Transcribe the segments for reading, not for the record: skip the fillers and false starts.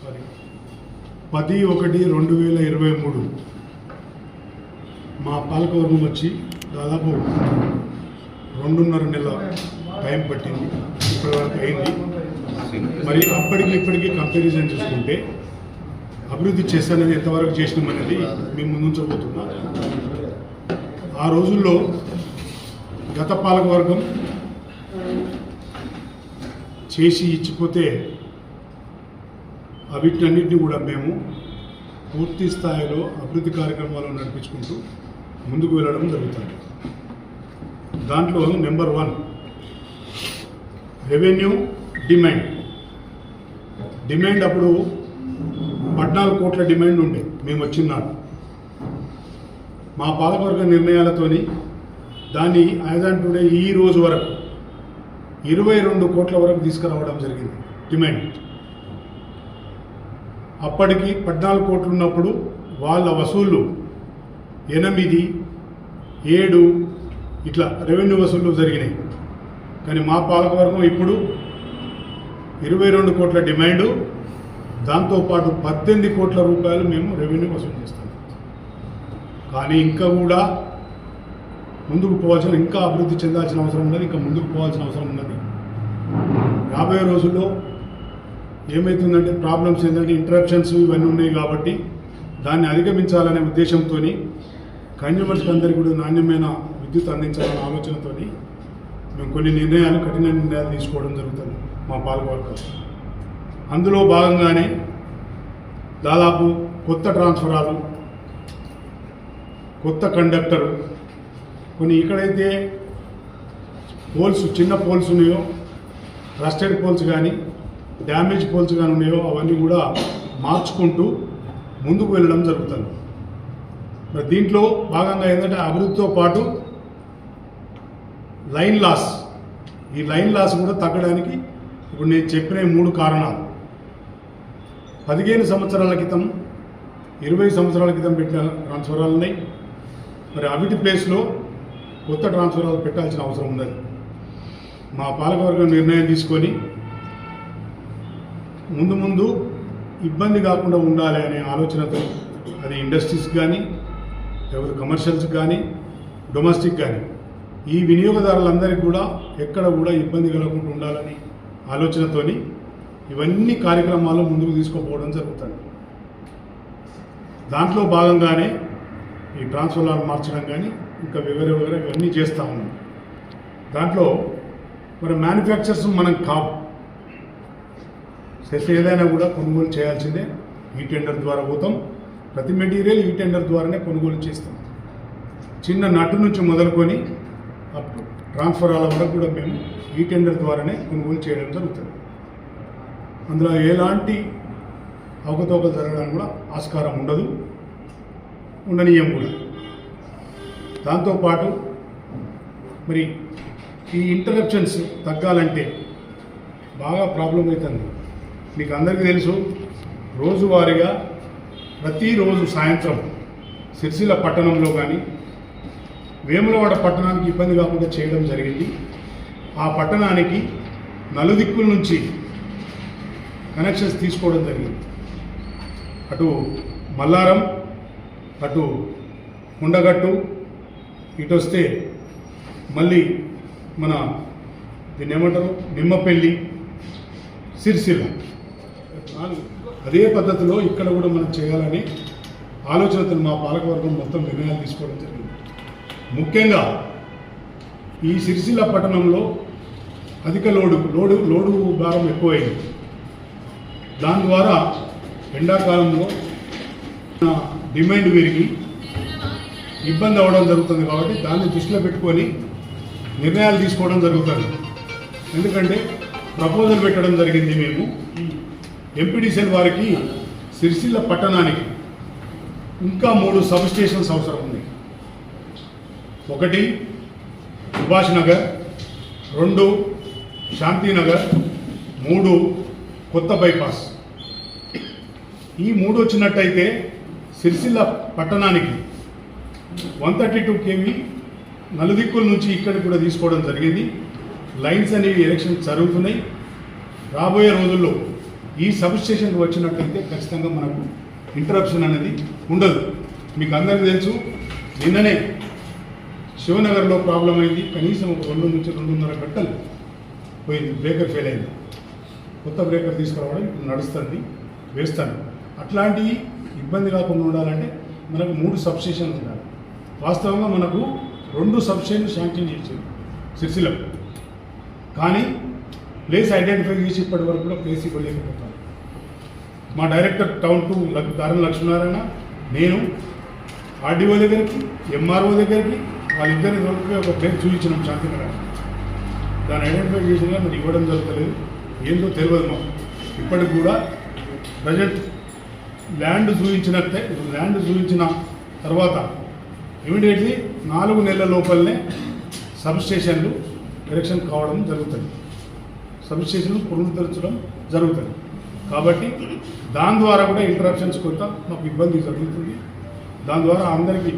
10/1/2023 మా పాలకవర్గం వచ్చి దాదాపు 2.5 నెలల టైం పట్టింది, ఇప్పటివరకు అయింది. మరి అప్పటికి ఇప్పటికీ కంపారిజన్ చూసుకుంటే అభివృద్ధి చేస్తానని ఎంతవరకు చేసినామనేది మేము ముందుంచబోతున్నాం. ఆ రోజుల్లో గత పాలకవర్గం చేసి ఇచ్చిపోతే వీటన్నిటిని కూడా మేము పూర్తి స్థాయిలో అభివృద్ధి కార్యక్రమాలను నడిపించుకుంటూ ముందుకు వెళ్ళడం జరుగుతుంది. దాంట్లో నెంబర్ 1 రెవెన్యూ డిమాండ్ అప్పుడు 14 కోట్ల డిమాండ్ ఉండే మేము వచ్చినాడు. మా పాలకవర్గ నిర్ణయాలతోని దాన్ని టుడే ఈ రోజు వరకు 22 కోట్ల వరకు తీసుకురావడం జరిగింది డిమాండ్. అప్పటికి 14 కోట్లు ఉన్నప్పుడు వాళ్ళ వసూళ్ళు 8, 7 ఇట్లా రెవెన్యూ వసూళ్ళు జరిగినాయి. కానీ మా పాలకవర్గం ఇప్పుడు 22 కోట్ల డిమాండు, దాంతోపాటు 18 కోట్ల రూపాయలు మేము రెవెన్యూ వసూలు చేస్తాం. కానీ ఇంకా కూడా ముందుకు పోవాల్సిన, ఇంకా అభివృద్ధి చెందాల్సిన అవసరం ఉన్నది, ఇంకా ముందుకు పోవాల్సిన అవసరం ఉన్నది. రాబోయే రోజుల్లో ఏమవుతుందంటే ప్రాబ్లమ్స్ ఏంటంటే ఇంటరప్షన్స్ ఇవన్నీ ఉన్నాయి కాబట్టి దాన్ని అధిగమించాలనే ఉద్దేశంతో కన్జ్యూమర్స్కి అందరికీ కూడా నాణ్యమైన విద్యుత్ అందించాలనే ఆలోచనతో మేము కొన్ని కఠిన నిర్ణయాలు తీసుకోవడం జరుగుతుంది మా పాలకవర్గం. అందులో భాగంగానే దాదాపు కొత్త ట్రాన్స్ఫరాలు, కొత్త కండక్టరు, కొన్ని ఇక్కడైతే పోల్స్, చిన్న పోల్స్ ఉన్నాయో, రస్టెడ్ పోల్స్ కానీ డ్యామేజ్ పోల్స్ కానీ ఉన్నాయో అవన్నీ కూడా మార్చుకుంటూ ముందుకు వెళ్ళడం జరుగుతుంది. మరి దీంట్లో భాగంగా ఏంటంటే అభివృద్ధితో పాటు లైన్ లాస్, ఈ లైన్ లాస్ కూడా తగ్గడానికి ఇప్పుడు నేను చెప్పిన 3 కారణాలు. 15 సంవత్సరాల క్రితం, 20 సంవత్సరాల క్రితం పెట్టిన ట్రాన్స్ఫరాలు ఉన్నాయి. మరి అవిటి ప్లేస్లో కొత్త ట్రాన్స్ఫరాలు పెట్టాల్సిన అవసరం ఉన్నది. మా పాలకవర్గం నిర్ణయం తీసుకొని ముందు ఇబ్బంది కాకుండా ఉండాలి అనే ఆలోచనతో, అది ఇండస్ట్రీస్ కానీ, లేకపోతే కమర్షియల్స్ కానీ, డొమెస్టిక్ కానీ, ఈ వినియోగదారులందరికీ కూడా ఎక్కడ కూడా ఇబ్బంది కలగకుండా ఉండాలని ఆలోచనతోని ఇవన్నీ కార్యక్రమాలు ముందుకు తీసుకుపోవడం జరుగుతుంది. దాంట్లో భాగంగానే ఈ ట్రాన్స్ఫార్మర్ మార్చడం కానీ ఇంకా వేరే ఇవన్నీ చేస్తూ ఉన్నాం. దాంట్లో మరి మ్యానుఫ్యాక్చర్స్ మనం కావు, ఏదైనా కూడా కొనుగోలు చేయాల్సిందే. ఈ టెండర్ ద్వారా పోతాం, ప్రతి మెటీరియల్ ఈ టెండర్ ద్వారానే కొనుగోలు చేస్తాం. చిన్న నటు నుంచి మొదలుకొని అప్ ట్రాన్స్ఫరాల వరకు కూడా మేము ఈ టెండర్ ద్వారానే కొనుగోలు చేయడం జరుగుతుంది. అందులో ఎలాంటి అవకతవకలు జరగడానికి కూడా ఆస్కారం ఉండదు, ఉండనీయం కూడా. దాంతోపాటు మరి ఈ ఇంటరప్షన్స్ తగ్గాలంటే బాగా ప్రాబ్లం అవుతుంది. మీకు అందరికీ తెలుసు, రోజువారీగా ప్రతిరోజు సాయంత్రం సిరిసిల్ల పట్టణంలో కానీ వేములవాడ పట్టణానికి ఇబ్బంది కాకుండా చేయడం జరిగింది. ఆ పట్టణానికి నలుదిక్కుల నుంచి కనెక్షన్స్ తీసుకోవడం జరిగింది. అటు మల్లారం, అటు కొండగట్టు, ఇటు వస్తే మళ్ళీ మన దీన్ని ఏమంటారు నిమ్మపల్లి, సిరిసిల్ల, అదే పద్ధతిలో ఇక్కడ కూడా మనం చేయాలని ఆలోచనతో మా పాలకవర్గం మొత్తం నిర్ణయాలు తీసుకోవడం జరిగింది. ముఖ్యంగా ఈ సిరిసిల్ల పట్టణంలో అధిక లోడు భారం ఎక్కువైంది. దాని ద్వారా ఎండాకాలంలో డిమాండ్ పెరిగి ఇబ్బంది అవ్వడం జరుగుతుంది. కాబట్టి దాన్ని దృష్టిలో పెట్టుకొని నిర్ణయాలు తీసుకోవడం జరుగుతుంది. ఎందుకంటే ప్రపోజల్ పెట్టడం జరిగింది మేము ఎంపీడీసీఎల్ వారికి. సిరిసిల్ల పట్టణానికి ఇంకా 3 సబ్ స్టేషన్స్ అవసరం ఉంది. 1 సుభాష్ నగర్, 2 శాంతినగర్, 3 కొత్త బైపాస్. ఈ 3 వచ్చినట్టయితే సిరిసిల్ల పట్టణానికి 132 kV నలుదిక్కుల నుంచి ఇక్కడికి కూడా తీసుకోవడం జరిగింది. లైన్స్ అనేవి ఎలక్షన్ జరుగుతున్నాయి. రాబోయే రోజుల్లో ఈ సబ్ స్టేషన్కి వచ్చినట్టయితే ఖచ్చితంగా మనకు ఇంటరప్షన్ అనేది ఉండదు. మీకు అందరికీ తెలుసు, నిన్ననే శివనగర్లో ప్రాబ్లం అయింది. కనీసం ఒక 2 నుంచి 2.5 గంటలు పోయింది. బ్రేకర్ ఫెయిల్ అయింది. కొత్త బ్రేకర్ తీసుకురావడం నడుస్తుంది, వేస్తాను. అట్లాంటి ఇబ్బంది కాకుండా ఉండాలంటే మనకు 3 సబ్ స్టేషన్లు ఉండాలి. వాస్తవంగా మనకు 2 సబ్ స్టేషన్లు శాంక్షన్ చేసింది సిరిసిల్లలో, కానీ ప్లేస్ ఐడెంటిఫై చేసి ఇప్పటి వరకు కూడా ప్లేస్ ఇవ్వలేకపోతాను. మా డైరెక్టర్ టౌన్ 2 దారుణ లక్ష్మీనారాయణ, నేను ఆర్డీఓ దగ్గరికి, ఎంఆర్ఓ దగ్గరికి వాళ్ళిద్దరిని దొరికి ఒక ప్లేస్ చూపించినాం శాంతినగర్. దాన్ని ఐడెంటిఫై చేసినా మరి ఇవ్వడం జరుగుతలేదు, ఏందో తెలియదు మాకు. ఇప్పటికి కూడా ప్రజెంట్ ల్యాండ్ చూపించిన తర్వాత ఇమీడియట్లీ 4 నెలల లోపలనే సబ్ స్టేషన్లు ఎలక్షన్ కావడం జరుగుతుంది, సబ్ స్టేషన్లు పునరుద్ధరించడం జరుగుతుంది. కాబట్టి దాని ద్వారా కూడా ఇంటరప్షన్స్ కొంత మాకు ఇబ్బంది జరుగుతుంది. దాని ద్వారా అందరికీ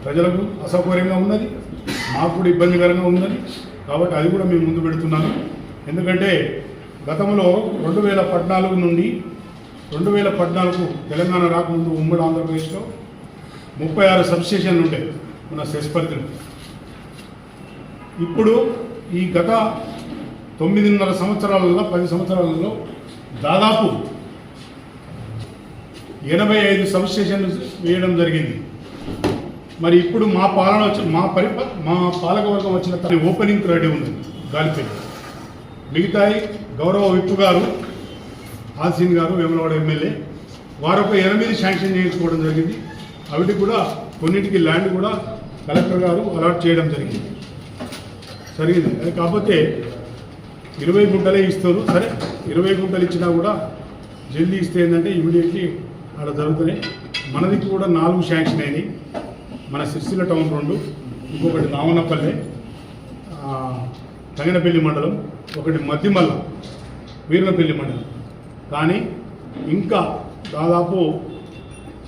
ప్రజలకు అసౌకర్యంగా ఉన్నది, మాకు కూడా ఇబ్బందికరంగా ఉన్నది. కాబట్టి అది కూడా మేము ముందు పెడుతున్నాను. ఎందుకంటే గతంలో 2014 నుండి 2014 తెలంగాణ రాకముందు ఉమ్మడి ఆంధ్రప్రదేశ్లో 36 సబ్ స్టేషన్లు ఉంటాయి మన సెస్ పరిధిలో. ఇప్పుడు ఈ గత 9.5 సంవత్సరాలలో 10 సంవత్సరాలలో దాదాపు 85 సబ్ స్టేషన్లు వేయడం జరిగింది. మరి ఇప్పుడు మా పాలన మా పాలకవర్గం వచ్చిన ఓపెనింగ్ రెడీ ఉంది గాలిపేట. మిగతాయి గౌరవ విప్పు గారు ఆల్సీన్ గారు వేములవాడ ఎమ్మెల్యే వారు ఒక 8 శాంక్షన్ చేయించుకోవడం జరిగింది. అవిటి కూడా కొన్నింటికి ల్యాండ్ కూడా కలెక్టర్ గారు అలాట్ చేయడం జరిగింది. అది కాకపోతే 20 గుంటలే ఇస్తారు. సరే 20 గుంటలు ఇచ్చినా కూడా జల్దీ ఇస్తే ఏంటంటే ఇమీడియట్లీ అలా జరుగుతున్నాయి. మనది కూడా 4 శాంక్షన్ అయినాయి. మన సిరిసిల్ల టౌన్ 2, ఇంకొకటి నావనపల్లె తంగనపల్లి మండలం, ఒకటి మద్దిమల్ల వీర్నపల్లి మండలం. కానీ ఇంకా దాదాపు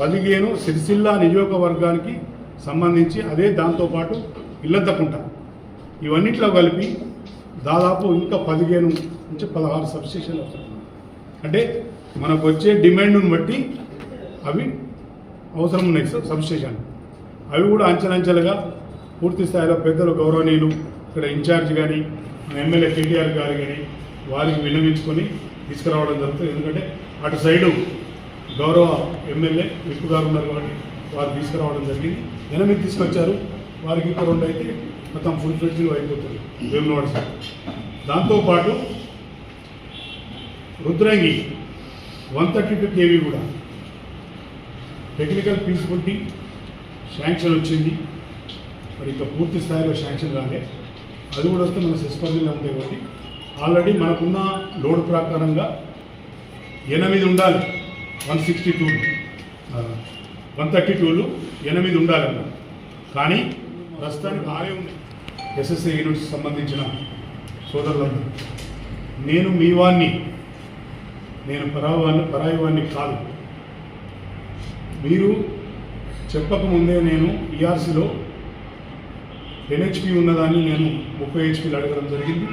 15 సిరిసిల్ల నియోజకవర్గానికి సంబంధించి, అదే దాంతోపాటు ఇల్లంతకుంట, ఇవన్నిట్లో కలిపి దాదాపు ఇంకా 15 నుంచి 16 సబ్ స్టేషన్లు వస్తున్నాయి. అంటే మనకు వచ్చే డిమాండ్ను బట్టి అవి అవసరం ఉన్నాయి సబ్ స్టేషన్లు. అవి కూడా అంచెలంచెలుగా పూర్తి స్థాయిలో పెద్దలు గౌరవనీయులు ఇక్కడ ఇన్ఛార్జ్ కానీ మన ఎమ్మెల్యే కేటీఆర్ గారు కానీ వారికి విన్నవించుకొని తీసుకురావడం జరుగుతుంది. ఎందుకంటే అటు సైడు గౌరవ ఎమ్మెల్యే విప్పు గారు ఉన్నారు కాబట్టి వారు తీసుకురావడం జరిగింది. 8 తీసుకొచ్చారు, వారికి ఇంకా 2 అయితే మొత్తం ఫుల్ ఫ్లెడ్జ్గా అయిపోతుంది వేములవాడ సైడ్. దాంతోపాటు రుద్రంగి 132 kV కూడా టెక్నికల్ ఫీజిబిలిటీ శాంక్షన్ వచ్చింది. మరి ఇంకా పూర్తి స్థాయిలో శాంక్షన్ రాలే. అది కూడా వస్తే మన సిస్పర్లో ఉంటాయి కాబట్టి ఆల్రెడీ మనకున్న లోడ్ ప్రకారంగా 8 ఉండాలి. 132లు 8 ఉండాలన్న, కానీ ప్రస్తుతానికి 6 ఉన్నాయి. ఎస్ఎస్ఐ యూనిట్స్ సంబంధించిన సోదరులందరూ, నేను మీ వాడిని, నేను పరాయి వాడిని కాదు. మీరు చెప్పకముందే నేను ఈఆర్సీలో 10 HP ఉన్నదాన్ని నేను 30 HPలు అడగడం జరిగింది.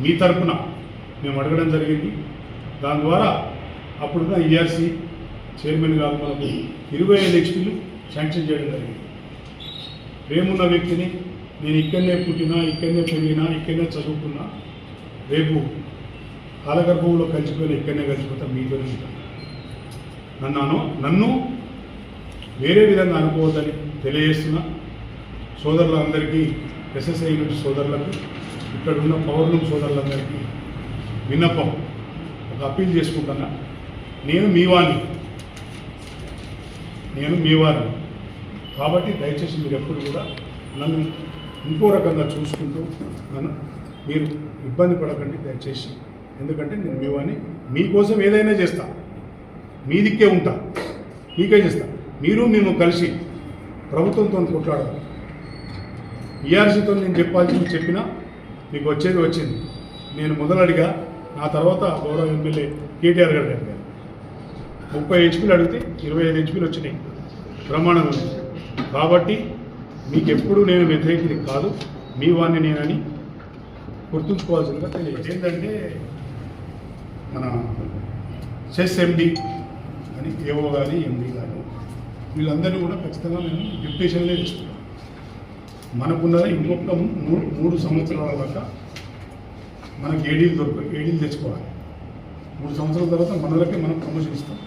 మీ తరఫున మేము అడగడం జరిగింది. దాని ద్వారా అప్పుడున్న ఈఆర్సీ చైర్మన్ గారు మనకు 25 HPలు శాంక్షన్ చేయడం జరిగింది. రేమున్న వ్యక్తిని, నేను ఇక్కడనే పుట్టినా, ఇక్కడనే పెరిగినా, ఇక్కడనే చదువుకున్నా, రేపు కాలగర్భంలో కలిసిపోయినా ఇక్కడనే కలిసిపోతా మీతోనే ఉంటాను. నన్ను వేరే విధంగా అనుకోవద్దని తెలియజేస్తున్నా. సోదరులందరికీ, ఎస్ఎస్ఐ యూనిట్ సోదరులకు, ఇక్కడ ఉన్న పౌర్ణం సోదరులందరికీ విన్నపం, ఒక అప్పీల్ చేసుకుంటున్నా. నేను మీ వారిని కాబట్టి దయచేసి మీరు ఎప్పుడు కూడా నన్ను ఇంకో రకంగా చూసుకుంటూ మీరు ఇబ్బంది పడకండి దయచేసి. ఎందుకంటే నేను మీ వాడిని, మీకోసం ఏదైనా చేస్తా, మీ దిక్కే ఉంటా, మీకే చేస్తా. మేము కలిసి ప్రభుత్వంతో కొట్లాడాలి. ఈఆర్సీతో నేను చెప్పాల్సింది చెప్పినా మీకు వచ్చేది వచ్చింది. నేను మొదలడిగా, నా తర్వాత గౌరవ ఎమ్మెల్యే కేటీఆర్ గారు అడిగారు. 30 HPలు అడిగితే 25 HPలు వచ్చినాయి ప్రమాణం ఉంది. కాబట్టి మీకు ఎప్పుడు నేను వ్యతిరేకిది కాదు, మీ వాడిని నేనని గుర్తుంచుకోవాల్సిందిగా తెలియదు. ఏంటంటే మన సెస్ ఎండి అని ఏవో కానీ ఎండి కానీ వీళ్ళందరినీ కూడా ఖచ్చితంగా మేము డిప్యూటేషన్లే చేస్తున్నాం. మనకున్నది ఇంకొక 3 సంవత్సరాల దాకా మనకి ఏడీలు తెచ్చుకోవాలి. 3 సంవత్సరాల తర్వాత మనలకే మనం ప్రమోషన్ ఇస్తాం.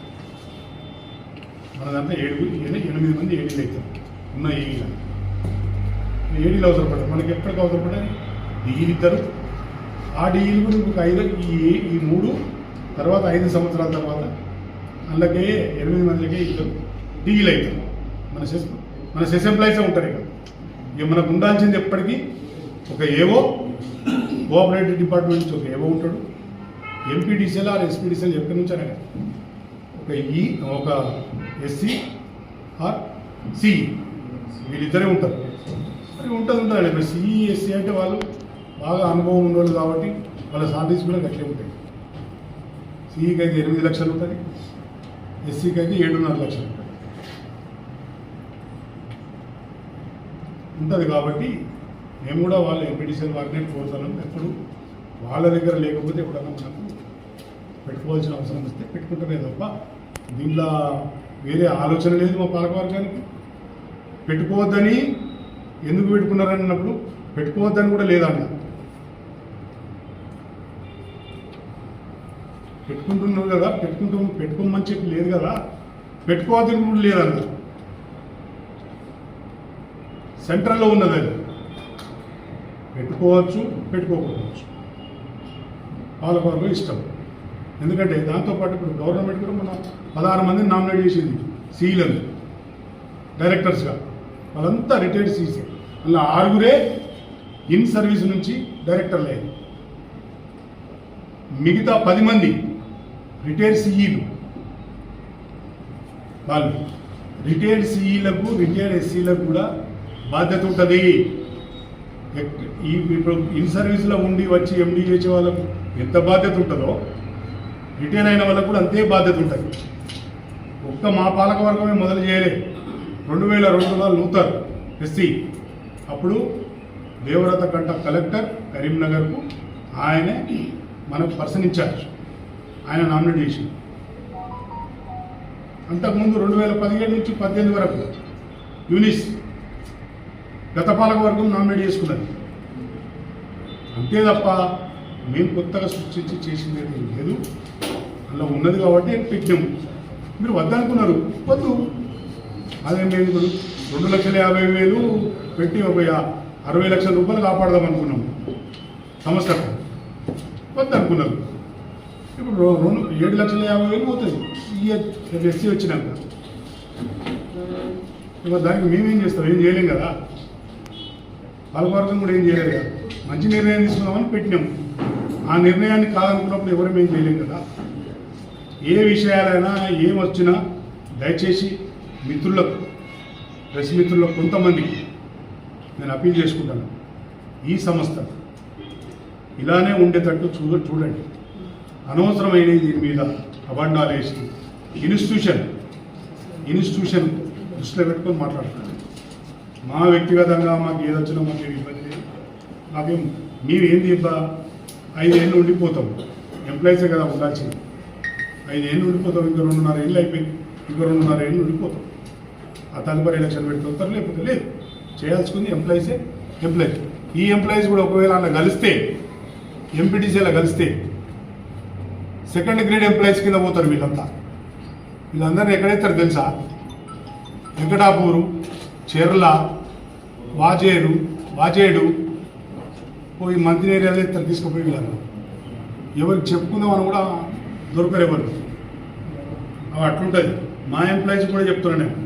మన దాంట్లో 8 మంది ఏడీలు అవుతారు ఉన్న ఏడీలు అవసరపడతారు. మనకి ఎప్పటికి అవసరపడాలి డిఈలు ఇద్దరు. ఆ డిఈలు కూడా ఇంకొక 5 ఈ 3 తర్వాత 5 సంవత్సరాల తర్వాత అందుకే 8 మందికే ఇద్దరు డిఈలు అవుతారు. మన సెస్ ఎంప్లాయీసే ఉంటారు. ఇక మనకు ఉండాల్సింది ఎప్పటికీ ఒక ఏవో కోఆపరేటివ్ డిపార్ట్మెంట్ నుంచి ఒక ఏవో ఉంటాడు. ఎంపీడీసీఎల్ ఆర్ ఎస్పీడీసీఎల్ ఎక్కడి నుంచి అనగా ఒక ఎస్సీ ఆర్ సిఈ వీళ్ళిద్దరే ఉంటారు. మరి ఉంటుంది ఇప్పుడు సిఈ ఎస్సీ అంటే వాళ్ళు బాగా అనుభవం ఉన్నవాళ్ళు కాబట్టి వాళ్ళ సాలరీస్ కూడా గట్లే ఉంటాయి. సిఈకి అయితే 8 లక్షలు ఉంటుంది, ఎస్సీకి అయితే 7.5 లక్షలు ఉంటుంది. కాబట్టి మేము కూడా వాళ్ళ ఎంపీడీసీఎల్ వారిని కోరుతాను. ఎప్పుడు వాళ్ళ దగ్గర లేకపోతే ఎప్పుడన్నా మనకు పెట్టుకోవాల్సిన అవసరం వస్తే పెట్టుకుంటమే తప్ప దీనిలో వేరే ఆలోచన లేదు. మా పాలకవర్గానికి పెట్టుకోవద్దని ఎందుకు పెట్టుకున్నారని అన్నప్పుడు పెట్టుకోవద్దని కూడా లేదన్న. పెట్టుకుంటున్నారు కదా, పెట్టుకోమని చెప్పి లేదు కదా, పెట్టుకోవద్దని కూడా లేదన్న. సెంట్రల్లో ఉన్నది అది పెట్టుకోవచ్చు, పెట్టుకోకపోవచ్చు, పాలకవర్గం ఇష్టం. ఎందుకంటే దాంతోపాటు ఇప్పుడు గవర్నమెంట్ కూడా మన 16 మందిని నామినేట్ చేసింది సీలను డైరెక్టర్స్గా. వాళ్ళంతా రిటైర్డ్ సీసీ. అలా 6 ఇన్ సర్వీస్ నుంచి డైరెక్టర్లు అయ్యారు. మిగతా 10 మంది రిటైర్డ్ సిఈలు. వాళ్ళు రిటైర్డ్ సిఈలకు రిటైర్డ్ ఎస్సీలకు కూడా బాధ్యత ఉంటుంది. ఇప్పుడు ఇన్ సర్వీస్లో ఉండి వచ్చి ఎండీ చేసే వాళ్ళకు ఎంత బాధ్యత ఉంటుందో రిటైర్ అయిన వాళ్ళకు కూడా అంతే బాధ్యత ఉంటుంది. ఒక్క మా పాలకవర్గమే మొదలు చేయలే. 2002లో నూతర్ ఎస్సీ అప్పుడు దేవరత కంట కలెక్టర్ కరీంనగర్కు ఆయనే మనకు పర్సన్ ఇన్ఛార్జ్, ఆయన నామినేట్ చేసి. అంతకుముందు 2017 నుంచి 18 వరకు యూనిస్ గత పాలకవర్గం నామినేట్ చేసుకున్నది. అంతే తప్ప మేము కొత్తగా సృష్టించి చేసింది లేదు. అలా ఉన్నది కాబట్టి పెట్టినాము. మీరు వద్దనుకున్నారు, వద్దు. అదేం లేదు. 2,50,000 పెట్టి ఒక 60 లక్షల రూపాయలు కాపాడదాం అనుకున్నాము సంస్థకు. వద్దనుకున్నారు. ఇప్పుడు 7,50,000 పోతుంది ఈ ఎస్సీ వచ్చినాక. ఇప్పుడు దానికి మేమేం చేస్తాం? ఏం చేయలేం కదా. పాలకవర్గం కూడా ఏం చేయలేదు కదా. మంచి నిర్ణయం తీసుకుందామని పెట్టినాము. ఆ నిర్ణయాన్ని కాదనుకున్నప్పుడు ఎవరు మేము చేయలేం కదా. ఏ విషయాలైనా ఏమొచ్చినా దయచేసి మిత్రులకు, ప్రెస్ మిత్రులకు కొంతమందికి నేను అప్పీల్ చేసుకుంటాను. ఈ సంస్థ ఇలానే ఉండేటట్టు చూడండి. అనవసరమైన దీని మీద అబండాలు వేసి ఇన్స్టిట్యూషన్ దృష్టిలో పెట్టుకొని మాట్లాడుతున్నాను. మా వ్యక్తిగతంగా మాకు ఏదొచ్చినా మాకు ఇబ్బంది లేదు. మాకేం మేమేంది 5 ఏళ్ళు ఉండిపోతాం. ఎంప్లాయీసే కదా ఉండాల్సింది. 5 ఏళ్ళు ఉండిపోతాం. ఇంకా 2.5 ఏళ్ళు అయిపోయింది. ఇంకా 2.5 ఏళ్ళు ఉండిపోతాం. ఆ తదుపరి ఎలక్షన్ పెట్టుకుంటారు, లేకపోతే లేదు. చేయాల్సుకుంది ఎంప్లాయీసే. ఈ ఎంప్లాయీస్ కూడా ఒకవేళ అలా కలిస్తే, ఎంపీటీసీలా కలిస్తే సెకండ్ గ్రేడ్ ఎంప్లాయీస్ కింద పోతారు వీళ్ళంతా. వీళ్ళందరినీ ఎక్కడైతారు తెలుసా? వెంకటాపూరు, చెర్ల, వాజేడు పోయి మంత్రి ఏరియాలో ఇద్దరు తీసుకుపోయి వీళ్ళందరూ. ఎవరికి చెప్పుకుందామని కూడా దొరకరు ఎవరు. అవి అట్లుంటుంది. మా ఎంప్లాయీస్ కూడా చెప్తున్నాను నేను.